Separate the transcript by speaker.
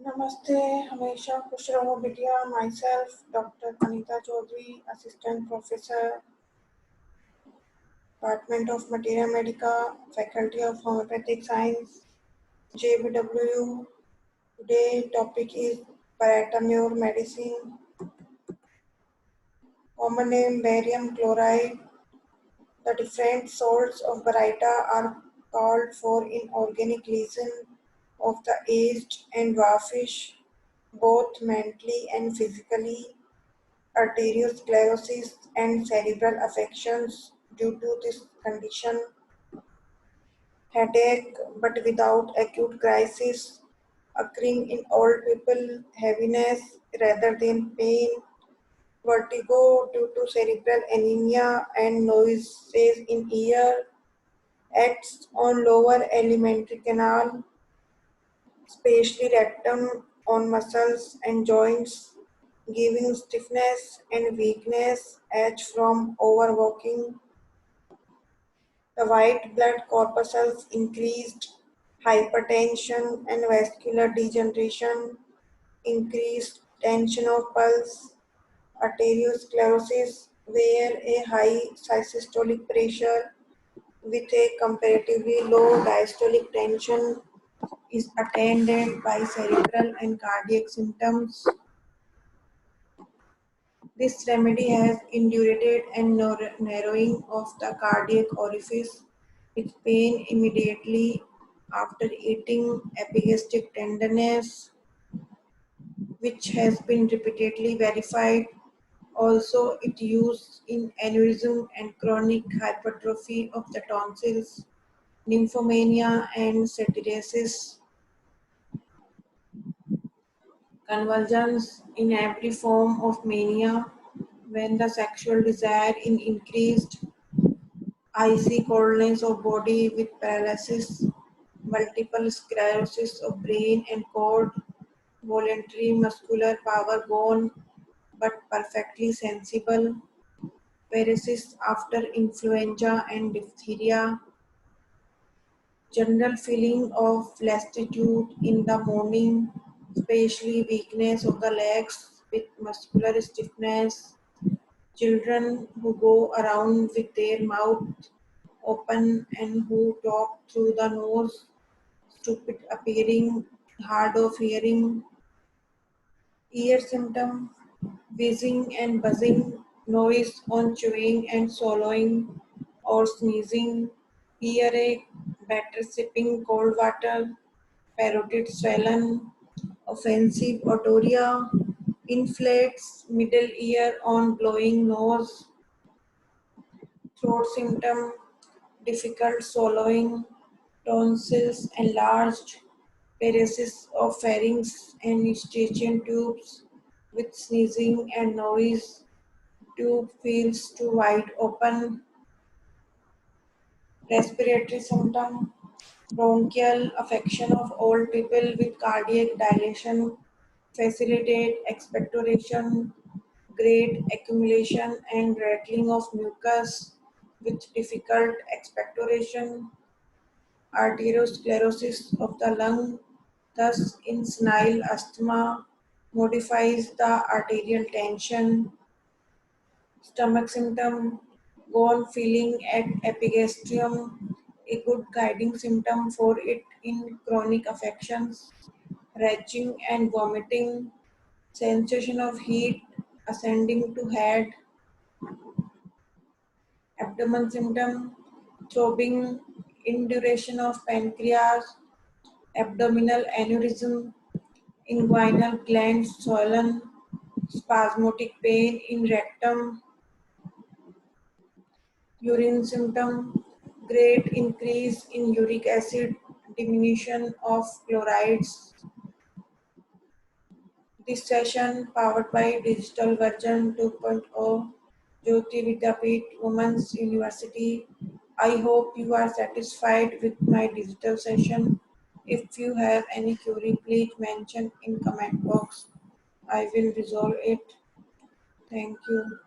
Speaker 1: नमस्ते, हमेशा खुश रहो बिटिया। Myself doctor Anita Chaudhary, assistant professor, department of materia medica, faculty of homeopathic science, JBW. Today topic is paratamure medicine, common name barium chloride. The different salts of baryta are called for inorganic lesion of the aged and dwarfish, both mentally and physically, arteriosclerosis and cerebral affections due to this condition, headache but without acute crisis, occurring in old people, heaviness rather than pain, vertigo due to cerebral anemia and noises in ear, acts on lower alimentary canal, especially rectum on muscles and joints, giving stiffness and weakness as from overworking. The white blood corpuscles increased, hypertension and vascular degeneration, increased tension of pulse, arteriosclerosis, where a high systolic pressure with a comparatively low diastolic tension is attended by cerebral and cardiac symptoms. This remedy has indurated and narrowing of the cardiac orifice with pain immediately after eating, epigastric tenderness, which has been repeatedly verified. Also, it used in aneurysm and chronic hypertrophy of the tonsils, nymphomania, and satyriasis. Convulsions in every form of mania when the sexual desire is increased, icy coldness of body with paralysis, multiple sclerosis of brain and cord, voluntary muscular power gone but perfectly sensible, paresis after influenza and diphtheria, general feeling of lassitude in the morning, especially weakness of the legs with muscular stiffness, children who go around with their mouth open and who talk through the nose, stupid appearing, hard of hearing, ear symptom, wheezing and buzzing, noise on chewing and swallowing or sneezing, earache, better sipping cold water, parotid swollen, offensive otorrhea, inflates middle ear on blowing nose, throat symptom, difficult swallowing, tonsils enlarged, paresis of pharynx and eustachian tubes with sneezing and noise, tube feels too wide open, respiratory symptom, bronchial affection of old people with cardiac dilation, facilitate expectoration, great accumulation and rattling of mucus with difficult expectoration, arteriosclerosis of the lung, thus in senile asthma, modifies the arterial tension, stomach symptom, gone feeling at epigastrium, a good guiding symptom for it in chronic affections, retching and vomiting, sensation of heat ascending to head, abdomen symptom, throbbing, induration of pancreas, abdominal aneurysm, inguinal glands swollen, spasmodic pain in rectum, urine symptom, great increase in uric acid, diminution of chlorides. This session powered by Digital Version 2.0 Jyoti Vidyapeeth Women's University. I hope you are satisfied with my digital session. If you have any query, please mention in comment box. I will resolve it. Thank you.